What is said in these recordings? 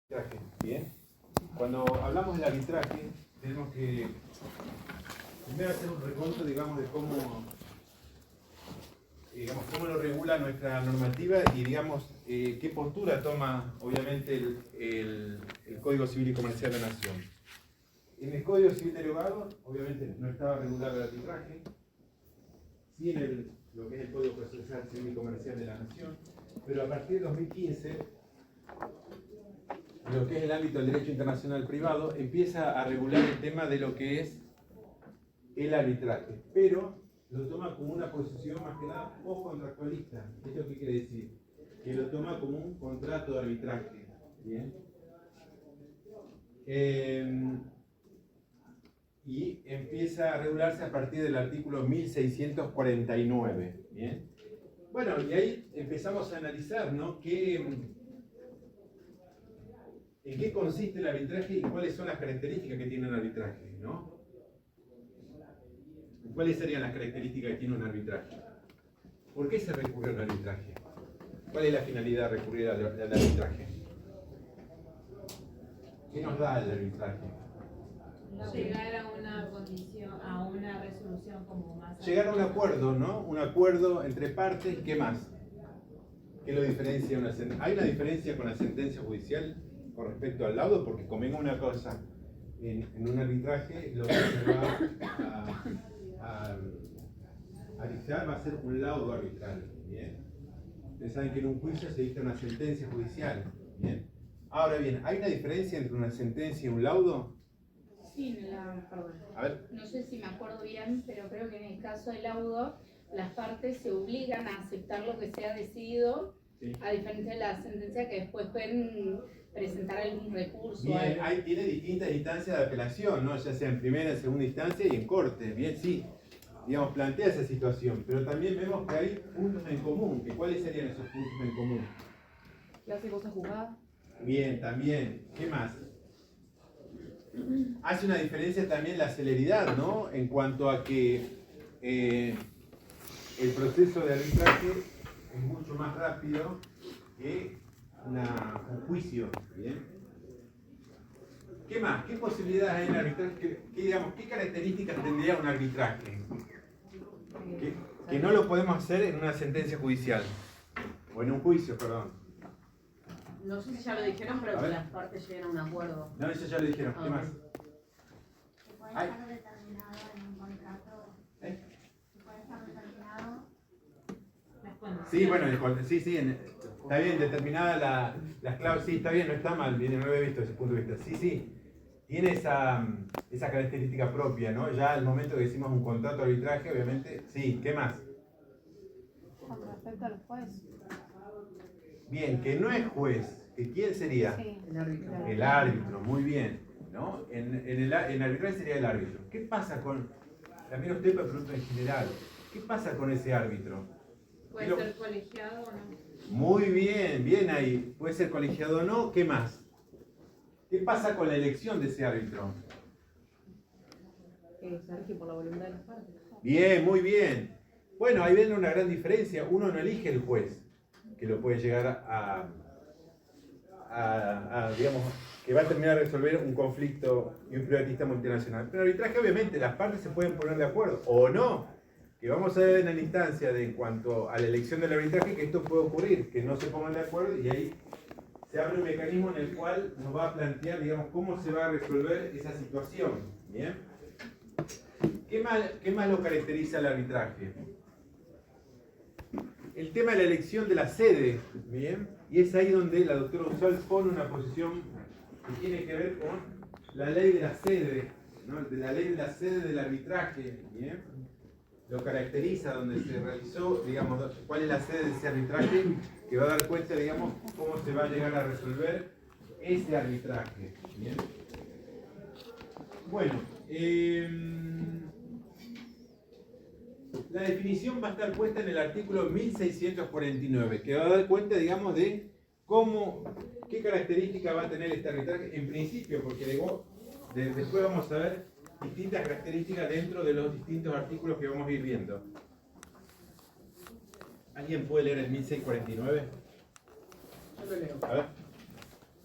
arbitraje. Bien. Cuando hablamos del arbitraje, tenemos que primero hacer un recuento, digamos, de cómo lo regula nuestra normativa y, digamos, qué postura toma, obviamente, el Código Civil y Comercial de la Nación. En el Código Civil derogado, obviamente, no estaba regulado el arbitraje, sí en lo que es el Código Procesal Civil y Comercial de la Nación, pero a partir de 2015, lo que es el ámbito del derecho internacional privado, empieza a regular el tema de lo que es el arbitraje, pero lo toma como una posición más que nada post-contractualista. ¿Esto qué quiere decir? Que lo toma como un contrato de arbitraje. ¿Bien? Y empieza a regularse a partir del artículo 1649. ¿Bien? Bueno, y ahí empezamos a analizar, ¿no? ¿En qué consiste el arbitraje y cuáles son las características que tiene un arbitraje, ¿no? ¿Cuáles serían las características que tiene un arbitraje? ¿Por qué se recurre al arbitraje? ¿Cuál es la finalidad de recurrir al arbitraje? ¿Qué nos da el arbitraje? Llegar a una condición, a una resolución como más... Llegar a un acuerdo, ¿no? Un acuerdo entre partes, ¿qué más? ¿Qué lo diferencia una sentencia? ¿Hay una diferencia con la sentencia judicial con respecto al laudo? Porque convenga una cosa, en un arbitraje lo que se va a dictar va a ser un laudo arbitral, ¿bien? Ustedes saben que en un juicio se dicta una sentencia judicial, ¿bien? Ahora bien, ¿hay una diferencia entre una sentencia y un laudo? Sí, perdón. A ver. No sé si me acuerdo bien, pero creo que en el caso del laudo, las partes se obligan a aceptar lo que se ha decidido, sí, a diferencia de la sentencia que después pueden presentar algún recurso. Bien, ahí tiene distintas instancias de apelación, ¿no? Ya sea en primera, en segunda instancia y en corte. Bien, sí, digamos, plantea esa situación, pero también vemos que hay puntos en común. ¿Cuáles serían esos puntos en común? ¿Qué hace cosas juzgadas? Bien, también. ¿Qué más? Hace una diferencia también la celeridad, ¿no? En cuanto a que el proceso de arbitraje es mucho más rápido que un juicio, ¿bien? ¿Qué más? ¿Qué posibilidades hay en el arbitraje? ¿Qué características tendría un arbitraje? Que no lo podemos hacer en una sentencia judicial, o en un juicio, perdón. No sé si ya lo dijeron, pero que las partes lleguen a un acuerdo. No, eso ya lo dijeron. ¿Qué más? Que puede estar determinado en un contrato. Que puede estar determinado. Sí, bueno, sí, está bien determinada las claves, sí, está bien, no está mal, bien, no lo había visto desde ese punto de vista. Sí, tiene esa característica propia, ¿no? Ya al momento que decimos un contrato de arbitraje, obviamente, sí, ¿qué más? Con respecto al juez. Bien, que no es juez, que ¿quién sería? Sí. El árbitro. El árbitro, muy bien, ¿no? En arbitraje sería el árbitro. ¿Qué pasa con, también usted me pregunta en general, ¿qué pasa con ese árbitro? ¿Puede ser colegiado o no? Muy bien, bien ahí. Puede ser colegiado o no, ¿qué más? ¿Qué pasa con la elección de ese árbitro? Se elige por la voluntad de las partes. Bien, muy bien. Bueno, ahí viene una gran diferencia. Uno no elige el juez, que lo puede llegar digamos, que va a terminar de resolver un conflicto y un privatista multinacional. Pero en arbitraje, obviamente, las partes se pueden poner de acuerdo, o no. Que vamos a ver en la instancia en cuanto a la elección del arbitraje, que esto puede ocurrir, que no se pongan de acuerdo y ahí se abre un mecanismo en el cual nos va a plantear, digamos, cómo se va a resolver esa situación. ¿Bien? ¿Qué más lo caracteriza el arbitraje? El tema de la elección de la sede, ¿bien? Y es ahí donde la doctora Usal pone una posición que tiene que ver con la ley de la sede, ¿no? De la ley de la sede del arbitraje, ¿bien? Lo caracteriza, donde se realizó, digamos, cuál es la sede de ese arbitraje, que va a dar cuenta, digamos, cómo se va a llegar a resolver ese arbitraje. ¿Bien? Bueno, la definición va a estar puesta en el artículo 1649, que va a dar cuenta, digamos, de qué característica va a tener este arbitraje, en principio, porque después vamos a ver distintas características dentro de los distintos artículos que vamos a ir viendo. ¿Alguien puede leer el 1649? Yo lo leo. A ver.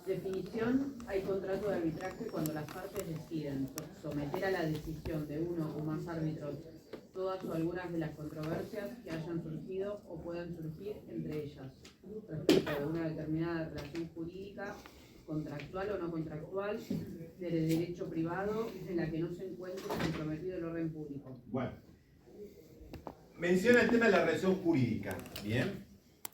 Definición: hay contrato de arbitraje cuando las partes deciden someter a la decisión de uno o más árbitros todas o algunas de las controversias que hayan surgido o puedan surgir entre ellas respecto de una determinada relación jurídica, contractual o no contractual, del derecho privado en la que no se encuentre comprometido el orden público. Bueno, menciona el tema de la relación jurídica, ¿bien?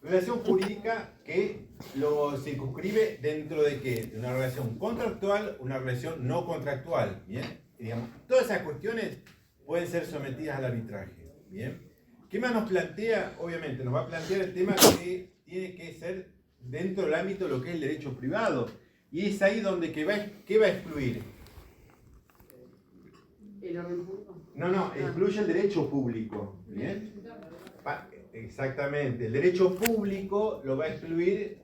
Relación jurídica que lo circunscribe dentro de ¿qué? De una relación contractual, una relación no contractual, ¿bien? Y digamos, todas esas cuestiones pueden ser sometidas al arbitraje, ¿bien? ¿Qué más nos plantea? Obviamente nos va a plantear el tema que tiene que ser dentro del ámbito de lo que es el derecho privado. Y es ahí donde ¿qué va a excluir? ¿El orden público? No, excluye el derecho público, ¿bien? Exactamente, el derecho público lo va a excluir,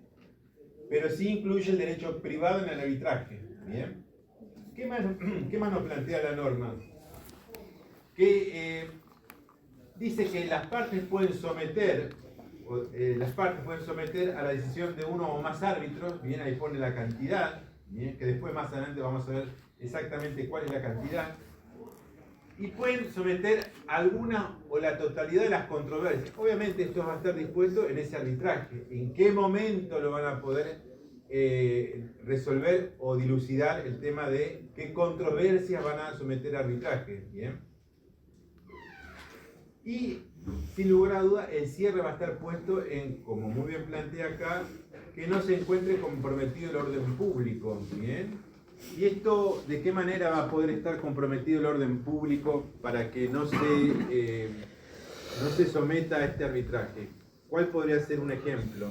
pero sí incluye el derecho privado en el arbitraje, ¿bien? ¿Qué más nos plantea la norma? Que dice que las partes pueden someter a la decisión de uno o más árbitros, bien, ahí pone la cantidad, bien, que después más adelante vamos a ver exactamente cuál es la cantidad, y pueden someter alguna o la totalidad de las controversias. Obviamente esto va a estar dispuesto en ese arbitraje. ¿En qué momento lo van a poder resolver o dilucidar el tema de qué controversias van a someter a arbitraje? ¿Bien? Y sin lugar a duda el cierre va a estar puesto en, como muy bien plantea acá, que no se encuentre comprometido el orden público. ¿Bien? ¿Y esto de qué manera va a poder estar comprometido el orden público para que no se someta a este arbitraje? ¿Cuál podría ser un ejemplo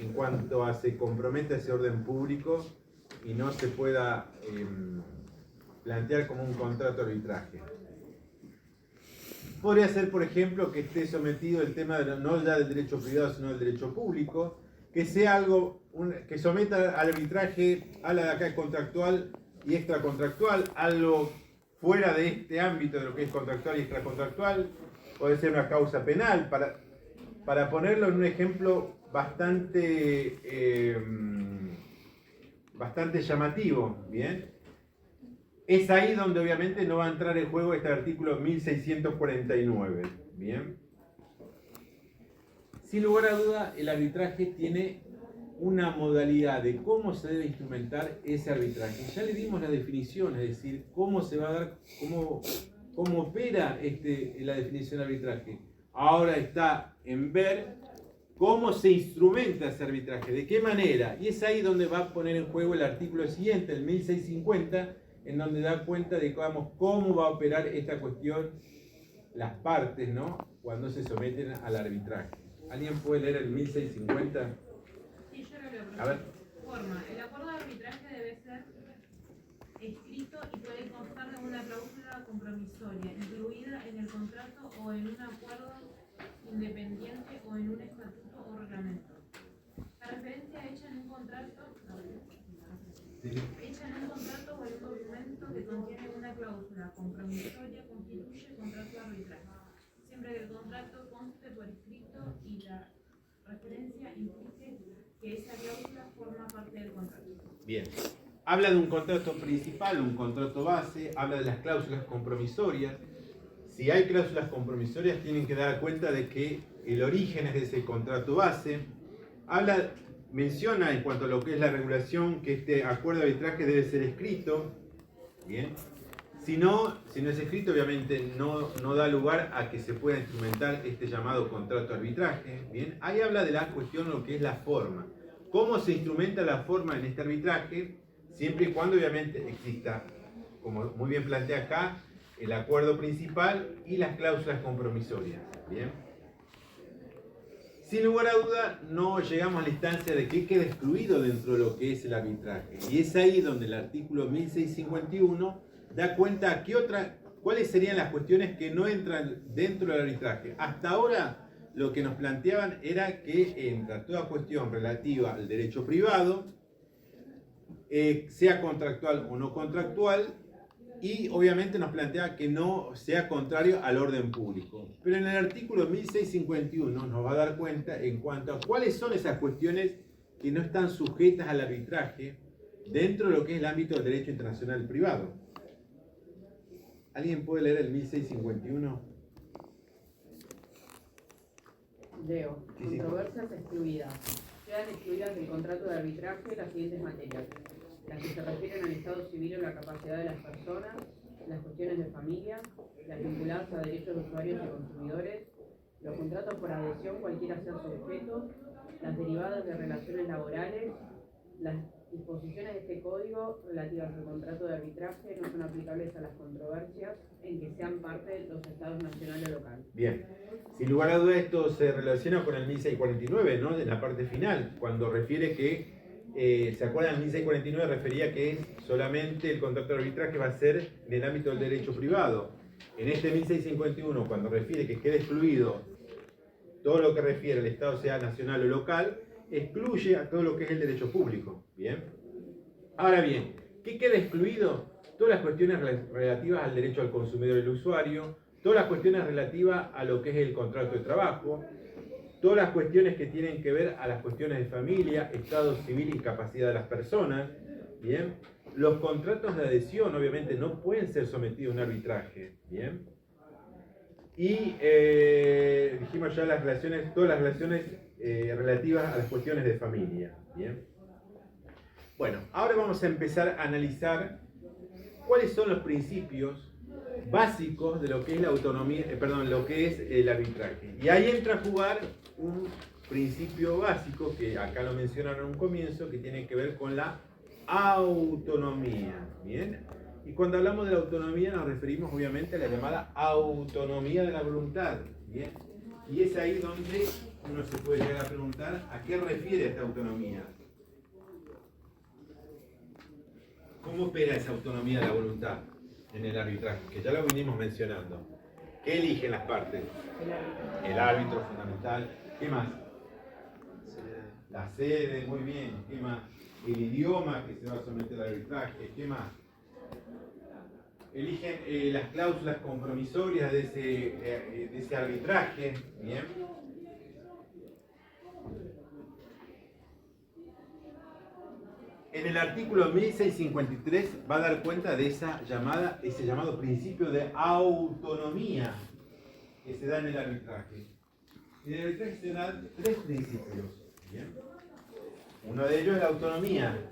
en cuanto a se comprometa ese orden público y no se pueda plantear como un contrato de arbitraje? Podría ser, por ejemplo, que esté sometido el tema de, no ya del derecho privado, sino del derecho público, que sea algo que someta al arbitraje a la de acá contractual y extracontractual, algo fuera de este ámbito de lo que es contractual y extracontractual. Puede ser una causa penal, para ponerlo en un ejemplo bastante llamativo, ¿bien? Es ahí donde obviamente no va a entrar en juego este artículo 1649, ¿bien? Sin lugar a duda, el arbitraje tiene una modalidad de cómo se debe instrumentar ese arbitraje. Ya le dimos la definición, es decir, cómo se va a dar, cómo opera la definición de arbitraje. Ahora está en ver cómo se instrumenta ese arbitraje, de qué manera. Y es ahí donde va a poner en juego el artículo siguiente, el 1650, en donde da cuenta de cómo va a operar esta cuestión, las partes, ¿no? Cuando se someten al arbitraje. ¿Alguien puede leer el 1650? Sí, yo lo leo. A ver. Forma. El acuerdo de arbitraje debe ser escrito y puede constar de una cláusula compromisoria, incluida en el contrato o en un acuerdo independiente o en un estatuto o reglamento. La referencia hecha en un contrato o en un documento que contiene una cláusula compromisoria constituye contrato de arbitraje, siempre que el contrato conste por escrito y la referencia implique que esa cláusula forma parte del contrato. Bien. Habla de un contrato principal, un contrato base, habla de las cláusulas compromisorias. Si hay cláusulas compromisorias, tienen que dar cuenta de que el origen es de ese contrato base. Menciona en cuanto a lo que es la regulación que este acuerdo de arbitraje debe ser escrito. Bien. Si no es escrito, obviamente no da lugar a que se pueda instrumentar este llamado contrato de arbitraje. Bien. Ahí habla de la cuestión de lo que es la forma. ¿Cómo se instrumenta la forma en este arbitraje? Siempre y cuando obviamente exista, como muy bien plantea acá, el acuerdo principal y las cláusulas compromisorias. Bien. Sin lugar a duda, no llegamos a la instancia de que quede excluido dentro de lo que es el arbitraje. Y es ahí donde el artículo 1651 da cuenta a cuáles serían las cuestiones que no entran dentro del arbitraje. Hasta ahora lo que nos planteaban era que entra toda cuestión relativa al derecho privado, sea contractual o no contractual, y obviamente nos plantea que no sea contrario al orden público. Pero en el artículo 1651 nos va a dar cuenta en cuanto a cuáles son esas cuestiones que no están sujetas al arbitraje dentro de lo que es el ámbito del derecho internacional privado. ¿Alguien puede leer el 1651? Leo. Sí, sí. Controversias excluidas. Quedan excluidas del contrato de arbitraje las siguientes materias: las que se refieren al estado civil o la capacidad de las personas, las cuestiones de familia, las vinculadas a derechos de usuarios y consumidores, los contratos por adhesión cualquiera sea su objeto, las derivadas de relaciones laborales. Las disposiciones de este código relativas al contrato de arbitraje no son aplicables a las controversias en que sean parte los estados nacional o local. Bien, sin lugar a dudas esto se relaciona con el 1649, ¿no? En la parte final, cuando refiere que, ¿se acuerdan? El 1649 refería que solamente el contrato de arbitraje va a ser en el ámbito del derecho privado. En este 1651, cuando refiere que queda excluido todo lo que refiere al Estado, sea nacional o local, excluye a todo lo que es el derecho público. Bien. Ahora bien, ¿qué queda excluido? Todas las cuestiones relativas al derecho al consumidor y al usuario, todas las cuestiones relativas a lo que es el contrato de trabajo, todas las cuestiones que tienen que ver a las cuestiones de familia, estado civil y capacidad de las personas. Bien. Los contratos de adhesión, obviamente, no pueden ser sometidos a un arbitraje. Bien. Y dijimos ya las relaciones, todas las relaciones relativas a las cuestiones de familia. Bien. Bueno, ahora vamos a empezar a analizar cuáles son los principios básicos de lo que es la autonomía, lo que es el arbitraje. Y ahí entra a jugar un principio básico que acá lo mencionaron en un comienzo, que tiene que ver con la autonomía. Bien. Y cuando hablamos de la autonomía nos referimos obviamente a la llamada autonomía de la voluntad. Bien. Y es ahí donde uno se puede llegar a preguntar a qué refiere esta autonomía. ¿Cómo opera esa autonomía de la voluntad en el arbitraje? Que ya lo venimos mencionando. ¿Qué eligen las partes? El árbitro fundamental. ¿Qué más? La sede, muy bien. ¿Qué más? El idioma que se va a someter al arbitraje. ¿Qué más? Eligen las cláusulas compromisorias de ese arbitraje. Bien. En el artículo 1653 va a dar cuenta de ese llamado principio de autonomía que se da en el arbitraje. En el arbitraje se dan tres principios. ¿Bien? Uno de ellos es la autonomía.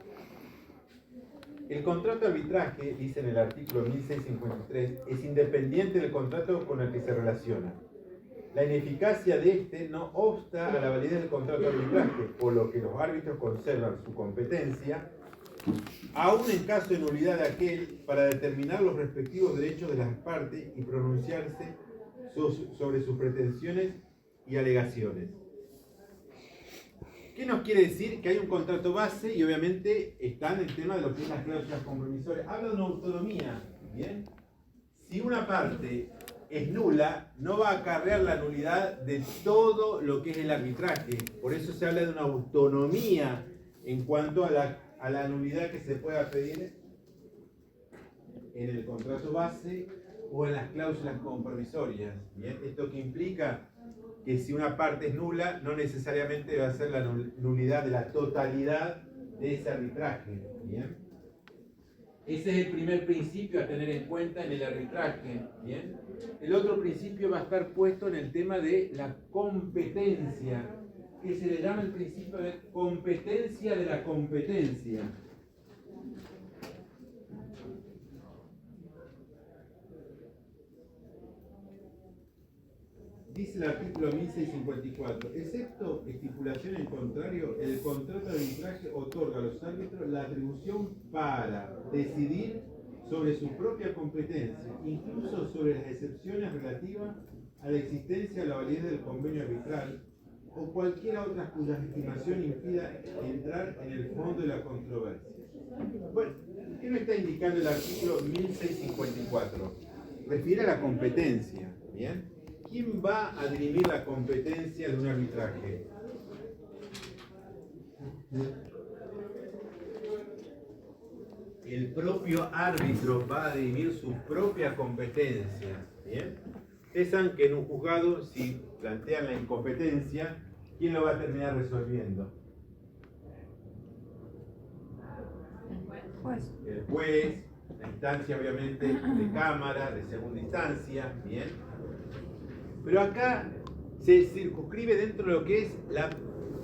El contrato de arbitraje, dice en el artículo 1653, es independiente del contrato con el que se relaciona. La ineficacia de este no obsta a la validez del contrato de arbitraje, por lo que los árbitros conservan su competencia, aún en caso de nulidad de aquel, para determinar los respectivos derechos de las partes y pronunciarse sobre sus pretensiones y alegaciones. ¿Qué nos quiere decir? Que hay un contrato base y obviamente está en el tema de lo que es las cláusulas compromisorias. Habla de una autonomía, ¿bien? Si una parte es nula, no va a acarrear la nulidad de todo lo que es el arbitraje. Por eso se habla de una autonomía en cuanto a la nulidad que se pueda pedir en el contrato base o en las cláusulas compromisorias. ¿Bien? Esto que implica que si una parte es nula, no necesariamente va a ser la nulidad de la totalidad de ese arbitraje. ¿Bien? Ese es el primer principio a tener en cuenta en el arbitraje. ¿Bien? El otro principio va a estar puesto en el tema de la competencia, que se le llama el principio de competencia de la competencia. Dice el artículo 1654, excepto estipulación en contrario, el contrato de arbitraje otorga a los árbitros la atribución para decidir sobre su propia competencia, incluso sobre las excepciones relativas a la existencia o la validez del convenio arbitral o cualquier otra cuya estimación impida entrar en el fondo de la controversia. Bueno, ¿qué nos está indicando el artículo 1654? Refiere a la competencia, ¿bien? ¿Quién va a dirimir la competencia de un arbitraje? El propio árbitro va a dirimir su propia competencia. ¿Bien? Ustedes saben que en un juzgado, si plantean la incompetencia, ¿quién lo va a terminar resolviendo? el juez, la instancia obviamente de cámara, de segunda instancia, bien. Pero acá se circunscribe dentro de lo que es la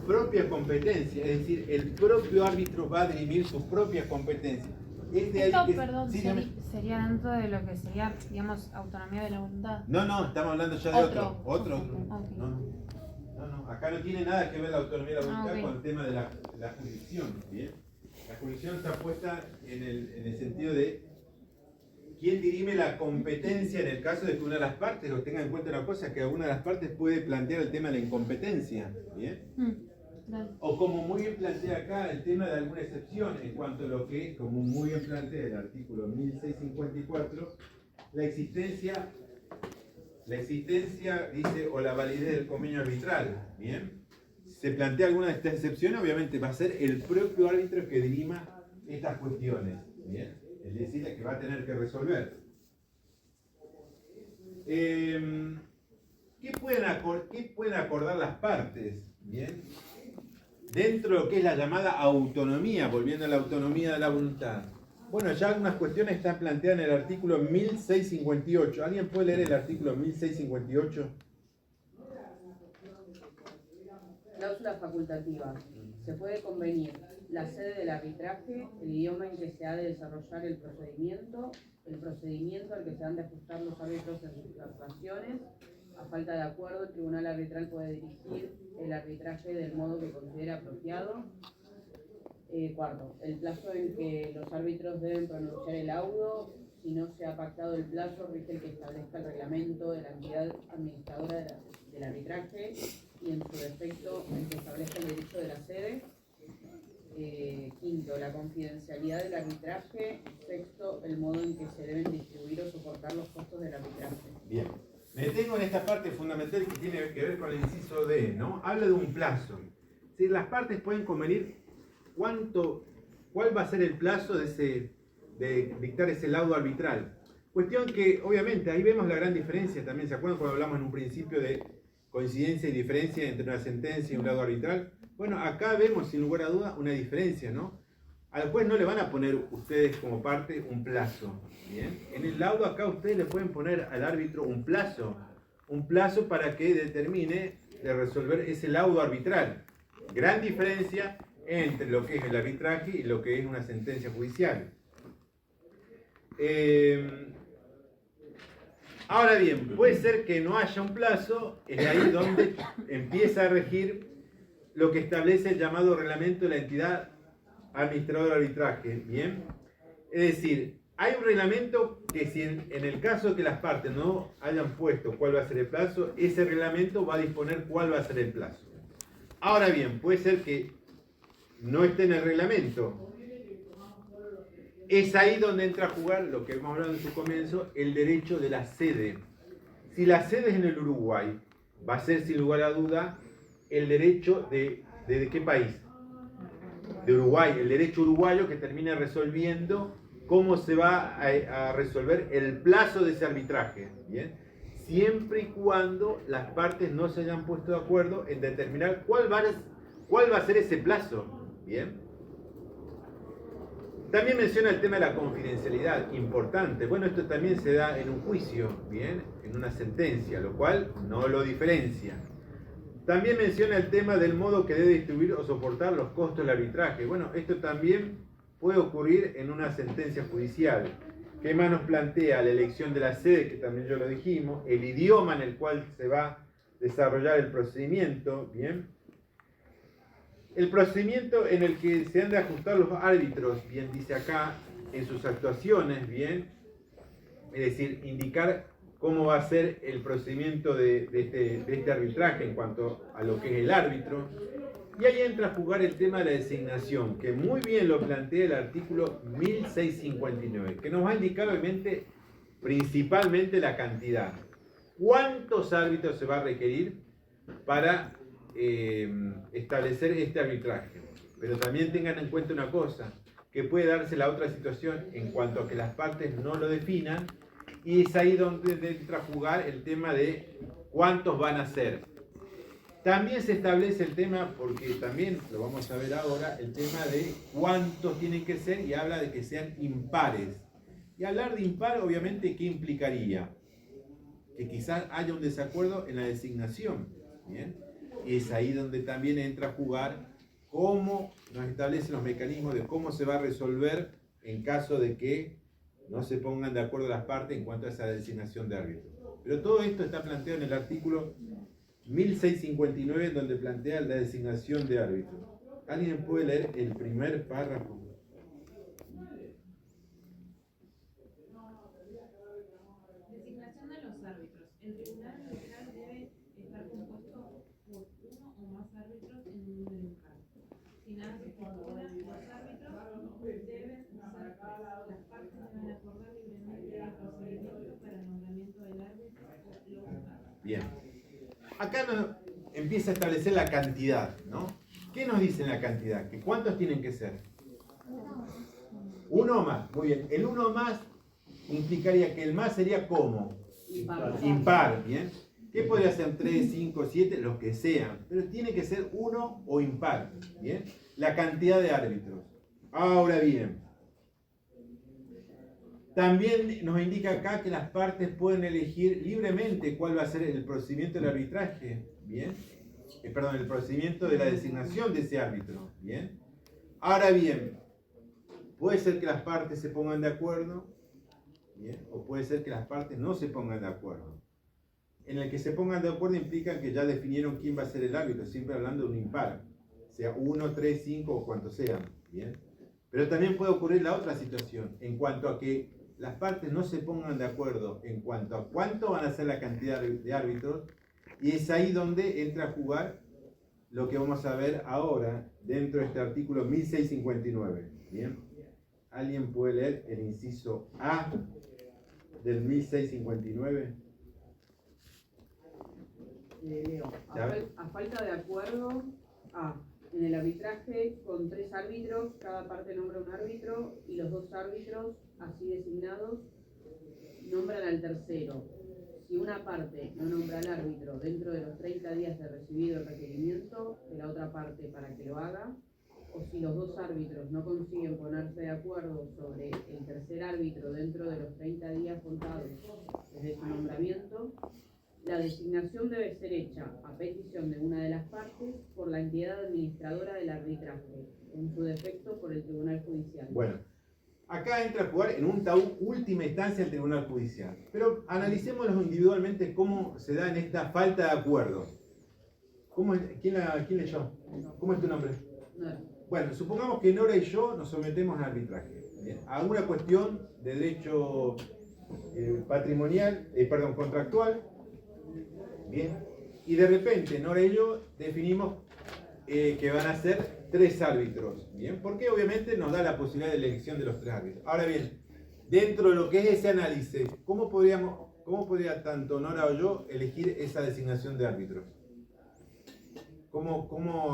propia competencia, es decir, el propio árbitro va a dirimir sus propias competencias. Es de ahí Esto, que, perdón, sí, dígame. sería dentro de lo que sería, digamos, autonomía de la voluntad. No, estamos hablando ya de otro. Ok. No, acá no tiene nada que ver la autonomía de la voluntad Ok. con el tema de la jurisdicción, ¿bien? La jurisdicción está puesta en el sentido de quién dirime la competencia en el caso de que una de las partes, o tenga en cuenta una cosa, que alguna de las partes puede plantear el tema de la incompetencia, ¿bien? Dale. O como muy bien plantea acá el tema de alguna excepción en cuanto a lo que es, como muy bien plantea el artículo 1654, la existencia dice, o la validez del convenio arbitral, ¿bien? Se plantea alguna de estas excepciones, obviamente va a ser el propio árbitro que dirima estas cuestiones, ¿bien? Es decir, que va a tener que resolver. ¿Qué pueden acordar las partes? ¿Bien? Dentro de lo que es la llamada autonomía, volviendo a la autonomía de la voluntad. Bueno, ya algunas cuestiones están planteadas en el artículo 1658. ¿Alguien puede leer el artículo 1658? Cláusula facultativa. Se puede convenir la sede del arbitraje, el idioma en que se ha de desarrollar el procedimiento al que se han de ajustar los árbitros en sus actuaciones. A falta de acuerdo, el tribunal arbitral puede dirigir el arbitraje del modo que considere apropiado. Cuarto, el plazo en que los árbitros deben pronunciar el auto. Si no se ha pactado el plazo, rige el que establezca el reglamento de la entidad administradora del arbitraje y en su defecto el que establezca el derecho de la sede. Quinto, la confidencialidad del arbitraje. Sexto, el modo en que se deben distribuir o soportar los costos del arbitraje. Bien. Me detengo en esta parte fundamental que tiene que ver con el inciso D, ¿no? Habla de un plazo. Si las partes pueden convenir cuál va a ser el plazo de dictar ese laudo arbitral. Cuestión que, obviamente, ahí vemos la gran diferencia también. ¿Se acuerdan cuando hablamos en un principio de coincidencia y diferencia entre una sentencia y un laudo arbitral? Bueno, acá vemos sin lugar a duda una diferencia, ¿no? Al juez no le van a poner ustedes como parte un plazo, ¿bien? En el laudo acá ustedes le pueden poner al árbitro un plazo para que determine de resolver ese laudo arbitral. Gran diferencia entre lo que es el arbitraje y lo que es una sentencia judicial. Ahora bien, puede ser que no haya un plazo, es ahí donde empieza a regir lo que establece el llamado reglamento de la entidad administradora de arbitraje, ¿bien? Es decir, hay un reglamento que si en el caso de que las partes no hayan puesto cuál va a ser el plazo, ese reglamento va a disponer cuál va a ser el plazo. Ahora bien, puede ser que no esté en el reglamento. Es ahí donde entra a jugar lo que hemos hablado en su comienzo, el derecho de la sede. Si la sede es en el Uruguay, va a ser sin lugar a duda el derecho de ¿qué país? De Uruguay, el derecho uruguayo que termina resolviendo cómo se va a resolver el plazo de ese arbitraje, ¿bien? Siempre y cuando las partes no se hayan puesto de acuerdo en determinar cuál va a ser ese plazo, ¿bien? También menciona el tema de la confidencialidad, importante. Bueno, esto también se da en un juicio, ¿bien? En una sentencia, lo cual no lo diferencia. También menciona el tema del modo que debe distribuir o soportar los costos del arbitraje. Bueno, esto también puede ocurrir en una sentencia judicial. ¿Qué más nos plantea? La elección de la sede, que también ya lo dijimos, el idioma en el cual se va a desarrollar el procedimiento, ¿bien? El procedimiento en el que se han de ajustar los árbitros, bien dice acá, en sus actuaciones, bien, es decir, indicar cómo va a ser el procedimiento de este arbitraje en cuanto a lo que es el árbitro. Y ahí entra a jugar el tema de la designación, que muy bien lo plantea el artículo 1659, que nos va a indicar obviamente principalmente la cantidad. ¿Cuántos árbitros se va a requerir para establecer este arbitraje? Pero también tengan en cuenta una cosa, que puede darse la otra situación en cuanto a que las partes no lo definan, y es ahí donde entra a jugar el tema de cuántos van a ser. También se establece el tema, porque también lo vamos a ver ahora, el tema de cuántos tienen que ser y habla de que sean impares. Y hablar de impar, obviamente, ¿qué implicaría? Que quizás haya un desacuerdo en la designación. ¿Bien? Y es ahí donde también entra a jugar cómo nos establecen los mecanismos de cómo se va a resolver en caso de que no se pongan de acuerdo las partes en cuanto a esa designación de árbitro. Pero todo esto está planteado en el artículo 1659, donde plantea la designación de árbitro. ¿Alguien puede leer el primer párrafo? Designación de los árbitros. El tribunal arbitral debe estar compuesto por uno o más árbitros en un número impar. Si nada se estipula, los árbitros deben ser tres. Las partes deben acordar libremente el procedimiento para el nombramiento del árbitro o los árbitros. Bien. Acá empieza a establecer la cantidad, ¿no? ¿Qué nos dice la cantidad? ¿Que cuántos tienen que ser? Uno o más. Muy bien. El uno o más implicaría que el más sería ¿cómo? Impar, ¿bien? ¿Qué podría ser? 3, 5, 7, los que sean. Pero tiene que ser uno o impar, ¿bien? La cantidad de árbitros. Ahora bien, también nos indica acá que las partes pueden elegir libremente cuál va a ser el procedimiento del arbitraje, ¿bien? Perdón, el procedimiento de la designación de ese árbitro, ¿bien? Ahora bien, puede ser que las partes se pongan de acuerdo, ¿bien? O puede ser que las partes no se pongan de acuerdo. En el que se pongan de acuerdo implica que ya definieron quién va a ser el árbitro, siempre hablando de un impar, sea 1, 3, 5 o cuantos sean, ¿bien? Pero también puede ocurrir la otra situación, en cuanto a que las partes no se pongan de acuerdo en cuanto a cuánto van a ser la cantidad de árbitros, y es ahí donde entra a jugar lo que vamos a ver ahora dentro de este artículo 1659. ¿Bien? ¿Alguien puede leer el inciso A del 1659? Leo. A falta de acuerdo, A. En el arbitraje con 3 árbitros, cada parte nombra un árbitro y los 2 árbitros, así designados, nombran al tercero. Si una parte no nombra al árbitro dentro de los 30 días de recibido el requerimiento de la otra parte para que lo haga, o si los 2 árbitros no consiguen ponerse de acuerdo sobre el tercer árbitro dentro de los 30 días contados desde su nombramiento, la designación debe ser hecha a petición de una de las partes por la entidad administradora del arbitraje, en su defecto por el Tribunal Judicial. Bueno, acá entra a jugar en última instancia el Tribunal Judicial. Pero analicémoslo individualmente cómo se da en esta falta de acuerdo. ¿Quién leyó? ¿Cómo es tu nombre? No. Bueno, supongamos que Nora y yo nos sometemos al arbitraje. ¿Bien? A una cuestión de derecho contractual. Bien. Y de repente Nora y yo definimos que van a ser 3 árbitros. Bien. Porque obviamente nos da la posibilidad de elección de los 3 árbitros. Ahora bien, dentro de lo que es ese análisis, ¿cómo podría tanto Nora o yo elegir esa designación de árbitros? ¿Cómo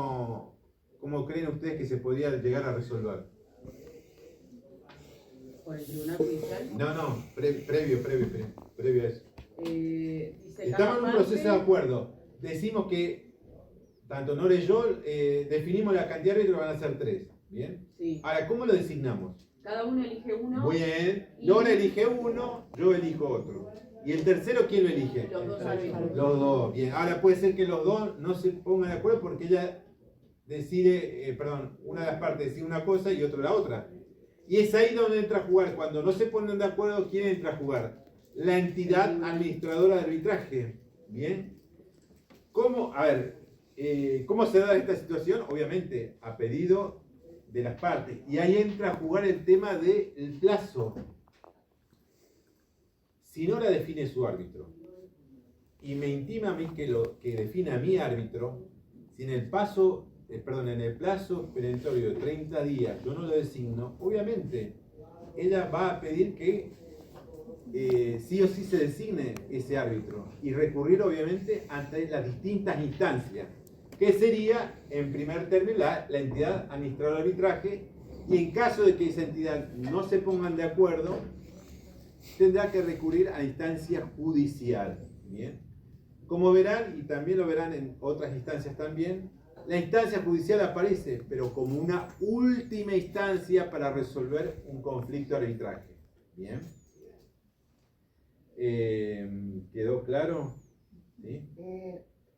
creen ustedes que se podría llegar a resolver? ¿Por el Tribunal Judicial? No, previo a eso. Dice Estamos en un proceso de acuerdo. Decimos que tanto Nora y yo definimos la cantidad de árbitros que van a ser 3. ¿Bien? Sí. Ahora, ¿cómo lo designamos? Cada uno elige uno. Muy bien. Nora elige uno, yo elijo otro. ¿Y el tercero quién lo elige? Los 2 árbitros. Los 2. Bien. Ahora puede ser que los 2 no se pongan de acuerdo porque ella decide, una de las partes decide una cosa y otra la otra. Y es ahí donde entra a jugar. Cuando no se ponen de acuerdo, ¿quién entra a jugar? La entidad administradora de arbitraje. ¿Bien? ¿Cómo se da esta situación? Obviamente, a pedido de las partes. Y ahí entra a jugar el tema del plazo. Si Nora define su árbitro y me intima a mí que defina a mi árbitro, si en el plazo perentorio de 30 días yo no lo designo, obviamente ella va a pedir que sí o sí se designe ese árbitro y recurrir obviamente ante las distintas instancias, que sería en primer término la entidad administradora de arbitraje, y en caso de que esa entidad no se pongan de acuerdo, tendrá que recurrir a instancia judicial. ¿Bien? Como verán, y también lo verán en otras instancias también, la instancia judicial aparece, pero como una última instancia para resolver un conflicto de arbitraje. Bien. ¿Quedó claro? ¿Sí?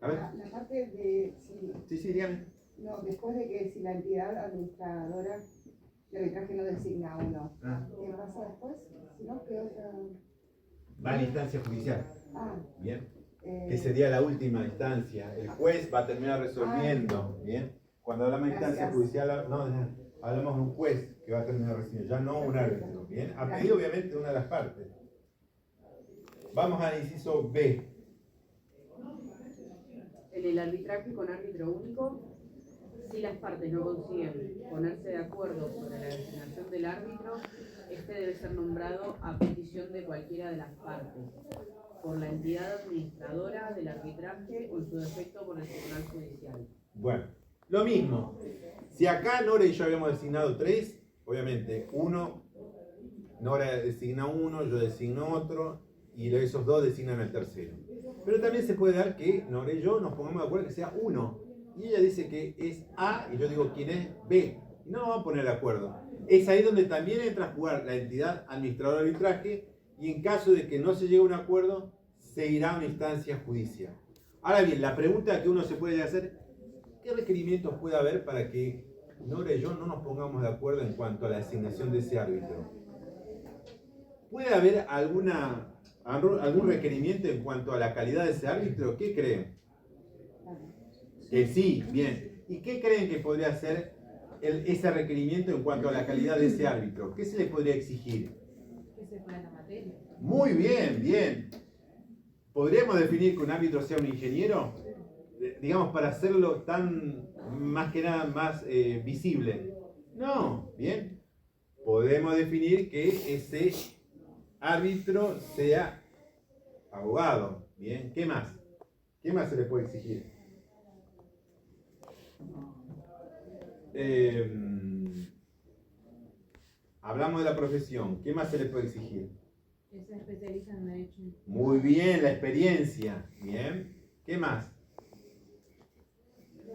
A ver. La parte de Sí, dígame. no, después de que si la entidad administradora de arbitraje no designa a uno, ¿qué pasa después? Si no, ¿qué otra? Va a la instancia judicial. Bien. Eh, Que sería la última instancia. El juez va a terminar resolviendo. Bien. Cuando hablamos de instancia judicial, no, hablamos de un juez que va a terminar resolviendo, ya no un árbitro. Bien. A pedido, obviamente, de una de las partes. Vamos al inciso B. En el arbitraje con árbitro único, si las partes no consiguen ponerse de acuerdo sobre la designación del árbitro, este debe ser nombrado a petición de cualquiera de las partes, por la entidad administradora del arbitraje o en su defecto por el Tribunal Judicial. Bueno, lo mismo. Si acá Nora y yo habíamos designado 3, obviamente Nora designa uno, yo designo otro, y esos 2 designan al tercero. Pero también se puede dar que Nora y yo nos pongamos de acuerdo que sea 1. Y ella dice que es A y yo digo quién es B. Y no nos vamos a poner de acuerdo. Es ahí donde también entra a jugar la entidad administradora de arbitraje y en caso de que no se llegue a un acuerdo, se irá a una instancia judicial. Ahora bien, la pregunta que uno se puede hacer, ¿qué requerimientos puede haber para que Nora y yo no nos pongamos de acuerdo en cuanto a la designación de ese árbitro? ¿Puede haber algún requerimiento en cuanto a la calidad de ese árbitro? ¿Qué creen? Que sí, bien. ¿Y qué creen que podría ser ese requerimiento en cuanto a la calidad de ese árbitro? ¿Qué se le podría exigir? Que se pueda la materia. Muy bien, bien. ¿Podríamos definir que un árbitro sea un ingeniero? Digamos, para hacerlo más que nada, más visible. No, bien. Podemos definir que ese árbitro sea abogado. Bien, ¿qué más? ¿Qué más se le puede exigir? Hablamos de la profesión. ¿Qué más se le puede exigir? Que se especializa en derecho. Muy bien, la experiencia. Bien. ¿Qué más?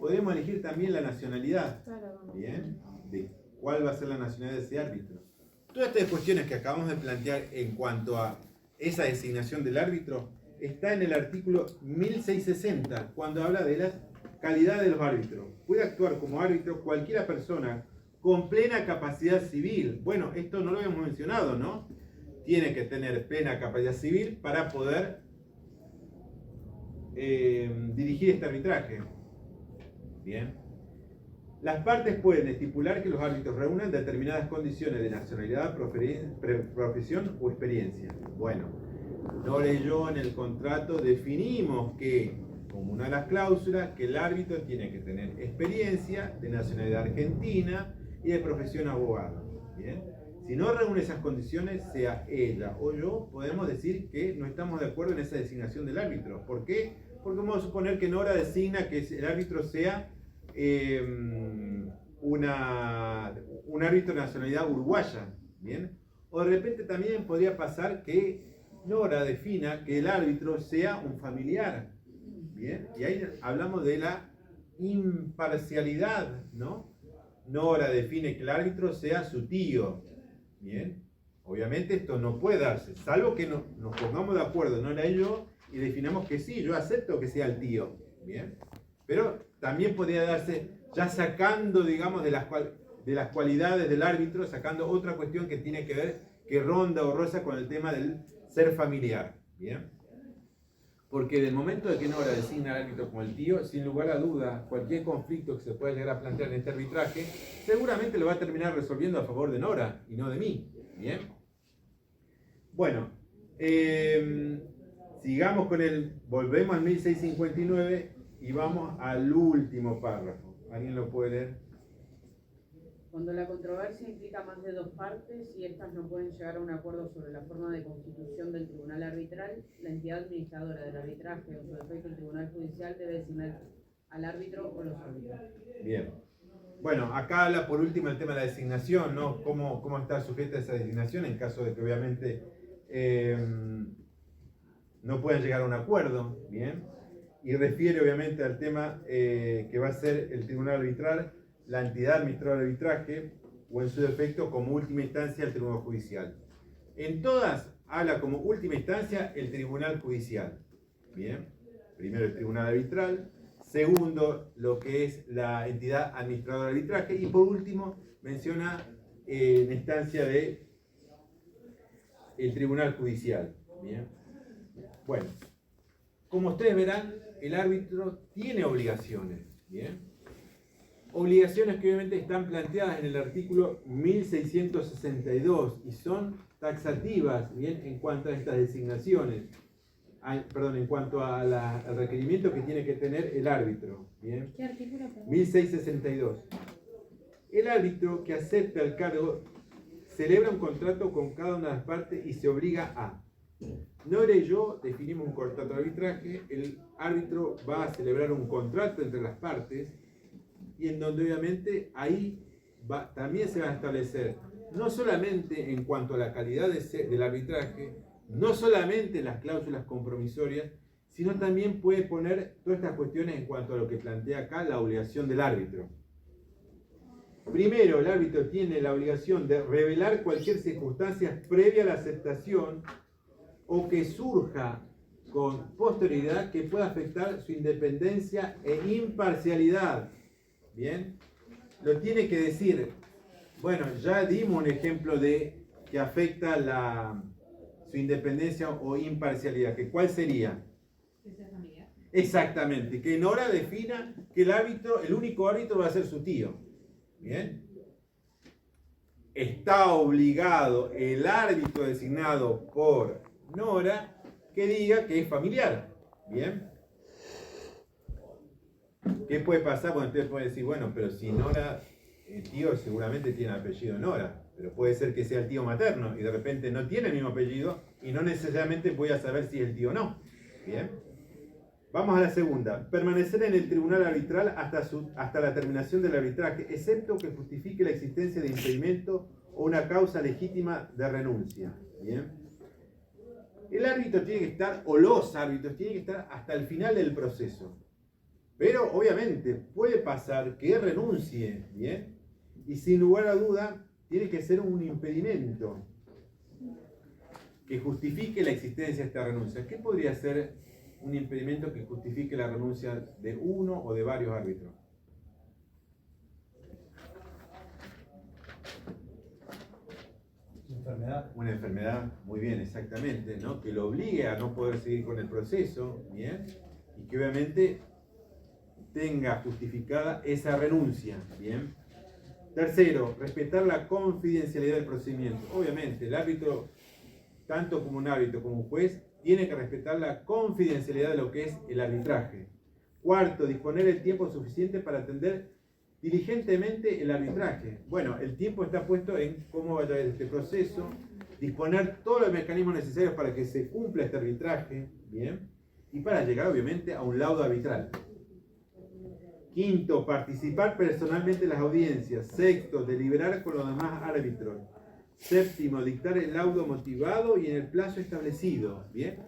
Podemos elegir también la nacionalidad. Bien. ¿De cuál va a ser la nacionalidad de ese árbitro? Todas estas cuestiones que acabamos de plantear en cuanto a esa designación del árbitro está en el artículo 1660, cuando habla de la calidad de los árbitros. Puede actuar como árbitro cualquiera persona con plena capacidad civil. Bueno, esto no lo habíamos mencionado, ¿no? Tiene que tener plena capacidad civil para poder dirigir este arbitraje. Bien. Las partes pueden estipular que los árbitros reúnan determinadas condiciones de nacionalidad, profesión o experiencia. Bueno, Nora y yo en el contrato definimos que, como una de las cláusulas, que el árbitro tiene que tener experiencia de nacionalidad argentina y de profesión abogado. Bien. Si no reúne esas condiciones, sea ella o yo, podemos decir que no estamos de acuerdo en esa designación del árbitro. ¿Por qué? Porque vamos a suponer que Nora designa que el árbitro sea un árbitro de nacionalidad uruguaya. ¿Bien? O de repente también podría pasar que Nora defina que el árbitro sea un familiar. ¿Bien? Y ahí hablamos de la imparcialidad, ¿no? Nora define que el árbitro sea su tío. Bien, obviamente esto no puede darse, salvo que nos pongamos de acuerdo, Nora y yo, y definamos que sí, yo acepto que sea el tío. Bien, pero también podría darse, ya sacando, digamos, de las cualidades del árbitro, sacando otra cuestión que tiene que ver, que ronda o roza con el tema del ser familiar. Bien, porque del momento de que Nora designa al árbitro como el tío, sin lugar a duda, cualquier conflicto que se pueda llegar a plantear en este arbitraje, seguramente lo va a terminar resolviendo a favor de Nora y no de mí. ¿Bien? Bueno, sigamos volvemos al 1659 y vamos al último párrafo. ¿Alguien lo puede leer? Cuando la controversia implica más de 2 partes y estas no pueden llegar a un acuerdo sobre la forma de constitución del tribunal arbitral, la entidad administradora del arbitraje o en su defecto el tribunal judicial debe designar al árbitro o los árbitros. Bien. Bueno, acá habla por último el tema de la designación, ¿no? ¿Cómo está sujeta esa designación en caso de que obviamente no puedan llegar a un acuerdo? Bien. y refiere obviamente al tema que va a ser el tribunal arbitral, la entidad administradora de arbitraje, o en su defecto como última instancia el tribunal judicial. En todas habla como última instancia el tribunal judicial. Bien, primero el tribunal arbitral, segundo lo que es la entidad administradora de arbitraje, y por último menciona en instancia de el tribunal judicial. Bien, bueno, como ustedes verán, el árbitro tiene obligaciones. Bien, obligaciones que obviamente están planteadas en el artículo 1662 y son taxativas, bien, en cuanto a estas designaciones, en cuanto a al requerimiento que tiene que tener el árbitro. Bien. ¿Qué artículo? 1662. El árbitro que acepta el cargo celebra un contrato con cada una de las partes y se obliga a. Nora y yo definimos un contrato de arbitraje, el árbitro va a celebrar un contrato entre las partes y en donde obviamente ahí también se va a establecer no solamente en cuanto a la calidad del arbitraje, no solamente las cláusulas compromisorias, sino también puede poner todas estas cuestiones en cuanto a lo que plantea acá la obligación del árbitro. Primero, el árbitro tiene la obligación de revelar cualquier circunstancia previa a la aceptación o que surja con posterioridad que pueda afectar su independencia e imparcialidad. Bien, lo tiene que decir. Bueno, ya dimos un ejemplo de que afecta su independencia o imparcialidad. ¿Cuál sería? Que sea familiar. Exactamente, que Nora defina que el único árbitro va a ser su tío. Bien. Está obligado el árbitro designado por Nora que diga que es familiar. Bien. ¿Qué puede pasar? Bueno, ustedes pueden decir, bueno, pero si Nora, el tío seguramente tiene apellido Nora, pero puede ser que sea el tío materno y de repente no tiene el mismo apellido y no necesariamente voy a saber si es el tío o no. Bien. Vamos a la segunda. Permanecer en el tribunal arbitral hasta la terminación del arbitraje, excepto que justifique la existencia de impedimento o una causa legítima de renuncia. Bien. El árbitro tiene que estar, o los árbitros tienen que estar hasta el final del proceso. Pero obviamente puede pasar que renuncie, ¿bien? Y sin lugar a duda tiene que ser un impedimento que justifique la existencia de esta renuncia. ¿Qué podría ser un impedimento que justifique la renuncia de uno o de varios árbitros? Una enfermedad, muy bien, exactamente, ¿no? Que lo obligue a no poder seguir con el proceso, ¿bien? Y que obviamente tenga justificada esa renuncia, ¿bien? Tercero, respetar la confidencialidad del procedimiento. Obviamente, el árbitro, tanto como un árbitro como un juez, tiene que respetar la confidencialidad de lo que es el arbitraje. Cuarto, disponer el tiempo suficiente para atender diligentemente el arbitraje. Bueno, el tiempo está puesto en cómo va a llevar este proceso, disponer todos los mecanismos necesarios para que se cumpla este arbitraje, ¿bien? Y para llegar obviamente a un laudo arbitral. Quinto, participar personalmente en las audiencias. Sexto, deliberar con los demás árbitros. Séptimo, dictar el laudo motivado y en el plazo establecido. ¿Bien?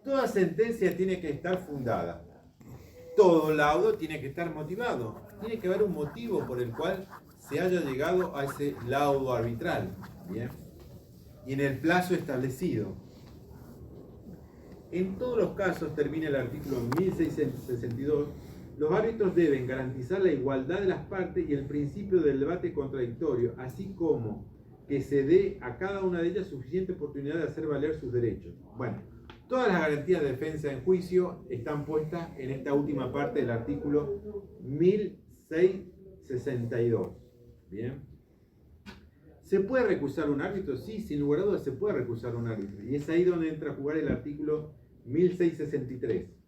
Toda sentencia tiene que estar fundada. Todo laudo tiene que estar motivado. Tiene que haber un motivo por el cual se haya llegado a ese laudo arbitral. ¿Bien? Y en el plazo establecido. En todos los casos, termina el artículo 1662, los árbitros deben garantizar la igualdad de las partes y el principio del debate contradictorio, así como que se dé a cada una de ellas suficiente oportunidad de hacer valer sus derechos. Bueno, todas las garantías de defensa en juicio están puestas en esta última parte del artículo 1662. ¿Bien? ¿Se puede recusar un árbitro? Sí, sin lugar a dudas se puede recusar un árbitro. Y es ahí donde entra a jugar el artículo 1663.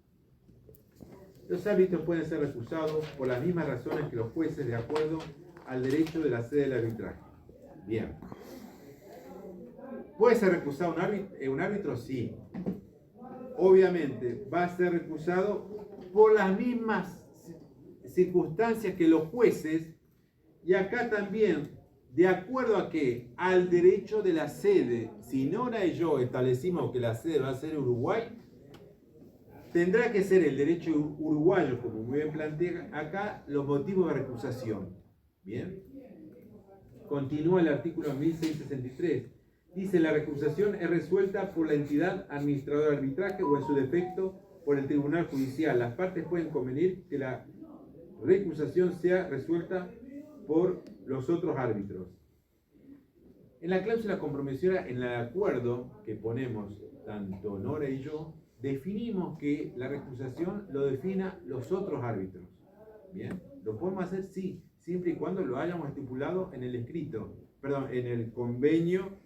Los árbitros pueden ser recusados por las mismas razones que los jueces de acuerdo al derecho de la sede del arbitraje. Bien. ¿Puede ser recusado un árbitro? Sí. Obviamente va a ser recusado por las mismas circunstancias que los jueces, y acá también, de acuerdo a que al derecho de la sede, si Nora y yo establecimos que la sede va a ser Uruguay, tendrá que ser el derecho uruguayo, como muy bien plantea acá, los motivos de recusación. Bien. Continúa el artículo 1663. Dice, la recusación es resuelta por la entidad administradora de arbitraje o en su defecto por el tribunal judicial. Las partes pueden convenir que la recusación sea resuelta por los otros árbitros. En la cláusula compromisora, en el acuerdo que ponemos tanto Nora y yo, definimos que la recusación lo defina los otros árbitros. Bien, lo podemos hacer sí, siempre y cuando lo hayamos estipulado en el escrito, perdón, en el convenio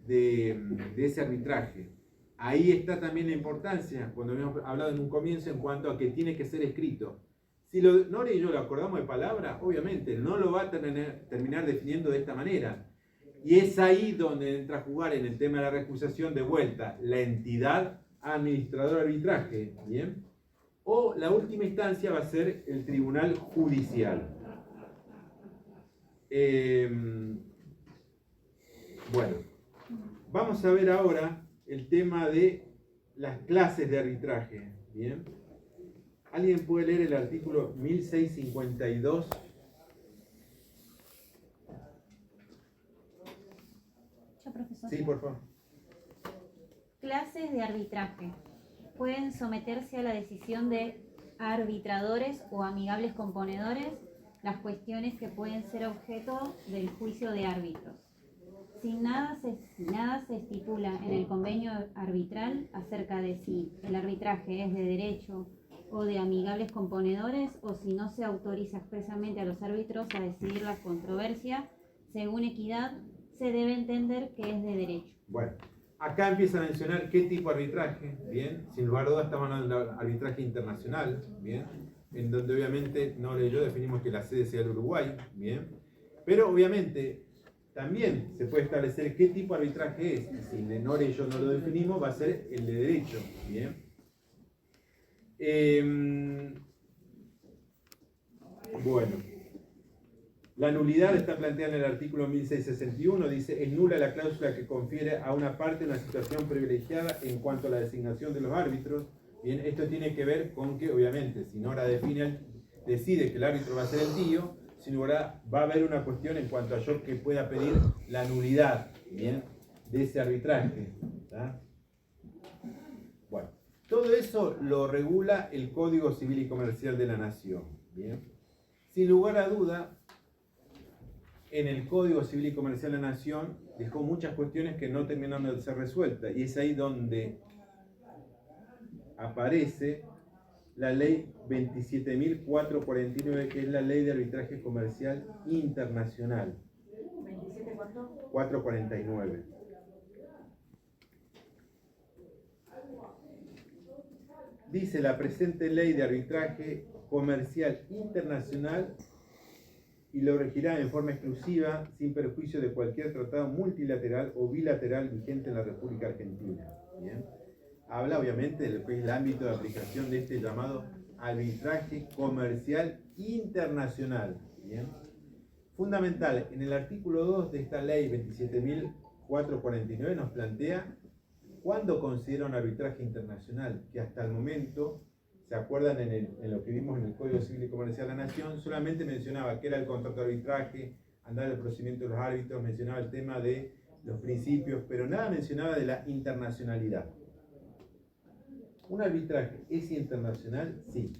de ese arbitraje. Ahí está también la importancia, cuando habíamos hablado en un comienzo, en cuanto a que tiene que ser escrito. Si Nora y yo lo acordamos de palabra, obviamente no lo va a terminar definiendo de esta manera. Y es ahí donde entra a jugar en el tema de la recusación de vuelta la entidad administradora de arbitraje, ¿bien? O la última instancia va a ser el tribunal judicial. Bueno, vamos a ver ahora el tema de las clases de arbitraje, ¿bien? ¿Alguien puede leer el artículo 1652? Yo, profesor. Sí, por favor. Clases de arbitraje. Pueden someterse a la decisión de arbitradores o amigables componedores las cuestiones que pueden ser objeto del juicio de árbitros. Si nada se estipula en el convenio arbitral acerca de si el arbitraje es de derecho o de amigables componedores, o si no se autoriza expresamente a los árbitros a decidir la controversia, según equidad, se debe entender que es de derecho. Bueno, acá empieza a mencionar qué tipo de arbitraje, ¿bien? Sin lugar a dudas estamos hablando de arbitraje internacional, ¿bien? En donde obviamente Nora y yo definimos que la sede sea el Uruguay, ¿bien? Pero obviamente también se puede establecer qué tipo de arbitraje es. Y si Nora y yo no lo definimos, va a ser el de derecho, ¿bien? Bueno, la nulidad está planteada en el artículo 1661, dice, es nula la cláusula que confiere a una parte una situación privilegiada en cuanto a la designación de los árbitros. Bien, esto tiene que ver con que, obviamente, si Nora decide que el árbitro va a ser el tío, sin lugar va a haber una cuestión en cuanto a yo que pueda pedir la nulidad, bien, de ese arbitraje, ¿tá? Bueno, todo eso lo regula el Código Civil y Comercial de la Nación, bien. Sin lugar a duda, en el Código Civil y Comercial de la Nación dejó muchas cuestiones que no terminaron de ser resueltas, y es ahí donde aparece la ley 27.449, que es la ley de arbitraje comercial internacional. ¿27 cuánto? 449. Dice, la presente ley de arbitraje comercial internacional y lo regirá en forma exclusiva, sin perjuicio de cualquier tratado multilateral o bilateral vigente en la República Argentina. ¿Bien? Habla obviamente de lo que es el ámbito de aplicación de este llamado arbitraje comercial internacional. ¿Bien? Fundamental, en el artículo 2 de esta ley 27.449 nos plantea cuándo considera un arbitraje internacional, que hasta el momento, ¿se acuerdan en lo que vimos en el Código Civil y Comercial de la Nación? Solamente mencionaba que era el contrato de arbitraje, andar el procedimiento de los árbitros, mencionaba el tema de los principios, pero nada mencionaba de la internacionalidad. ¿Un arbitraje es internacional? Sí.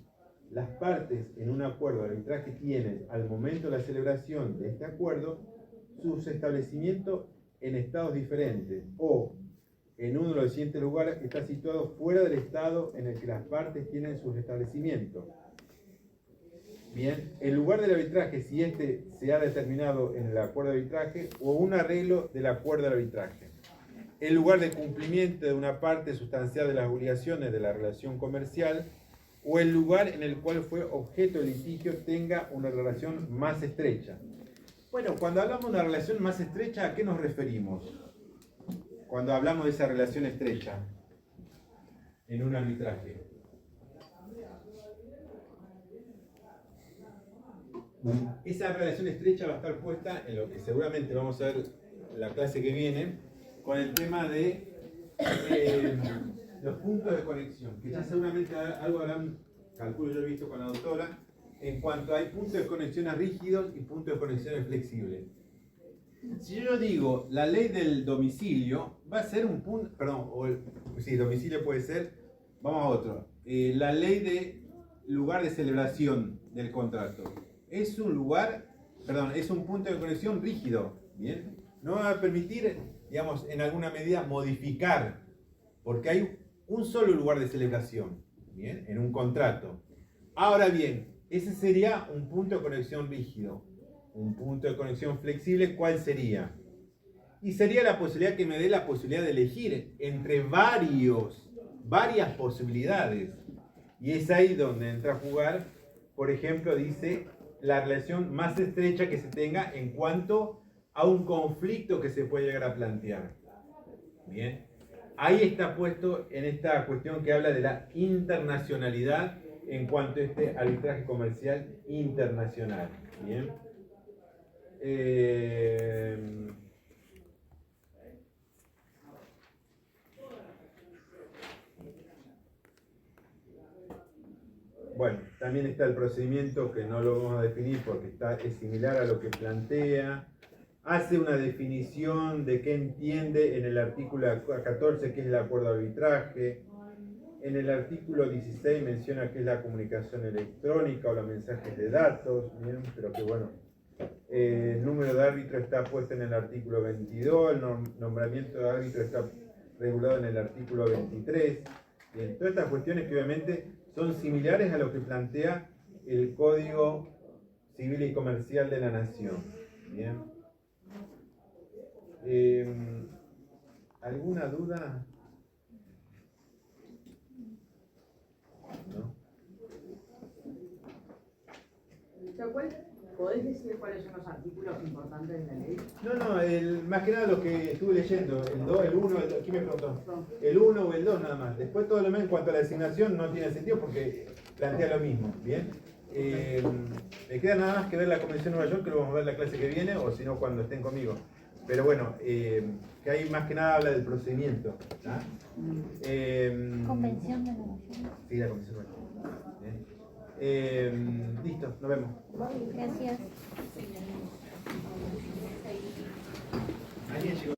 Las partes en un acuerdo de arbitraje tienen, al momento de la celebración de este acuerdo, sus establecimientos en estados diferentes, o en uno de los siguientes lugares está situado fuera del estado en el que las partes tienen sus establecimientos. Bien, el lugar del arbitraje, si este se ha determinado en el acuerdo de arbitraje, o un arreglo del acuerdo de arbitraje. El lugar de cumplimiento de una parte sustancial de las obligaciones de la relación comercial, o el lugar en el cual fue objeto del litigio tenga una relación más estrecha. Bueno, cuando hablamos de una relación más estrecha, ¿a qué nos referimos? Cuando hablamos de esa relación estrecha en un arbitraje. Esa relación estrecha va a estar puesta en lo que seguramente vamos a ver en la clase que viene, con el tema de los puntos de conexión, que ya seguramente algo habrán, calculo yo he visto con la doctora, en cuanto hay puntos de conexiones rígidos y puntos de conexiones flexibles. Si yo digo la ley del domicilio, va a ser un punto, perdón, sí, domicilio puede ser, vamos a otro, la ley de lugar de celebración del contrato. Es un lugar, perdón, es un punto de conexión rígido, ¿bien? No va a permitir, digamos, en alguna medida modificar, porque hay un solo lugar de celebración, ¿bien? En un contrato. Ahora bien, ese sería un punto de conexión rígido. Un punto de conexión flexible, ¿cuál sería? Y sería la posibilidad que me dé la posibilidad de elegir entre varias posibilidades. Y es ahí donde entra a jugar, por ejemplo, dice la relación más estrecha que se tenga en cuanto a un conflicto que se puede llegar a plantear. Bien. Ahí está puesto en esta cuestión que habla de la internacionalidad en cuanto a este arbitraje comercial internacional. Bien. Bueno, también está el procedimiento que no lo vamos a definir porque es similar a lo que plantea. Hace una definición de qué entiende en el artículo 14 que es el acuerdo de arbitraje. En el artículo 16 menciona que es la comunicación electrónica o los mensajes de datos, ¿bien? Pero que bueno, el número de árbitro está puesto en el artículo 22, el nombramiento de árbitro está regulado en el artículo 23. Bien, todas estas cuestiones que obviamente son similares a lo que plantea el Código Civil y Comercial de la Nación. Bien. ¿Alguna duda? ¿No? ¿Podés decir cuáles son los artículos importantes de la ley? No, más que nada lo que estuve leyendo, el 2, el 1, aquí me preguntó, el 1 o el 2 nada más. Después todo lo demás en cuanto a la designación no tiene sentido porque plantea lo mismo, ¿bien? Me queda nada más que ver la Convención de Nueva York, que lo vamos a ver la clase que viene, o si no cuando estén conmigo. Pero bueno, que ahí más que nada habla del procedimiento. ¿Ah? Convención de Nueva York. Sí, la Convención de Nueva York. Listo, nos vemos. Gracias. ¿Alguien llegó?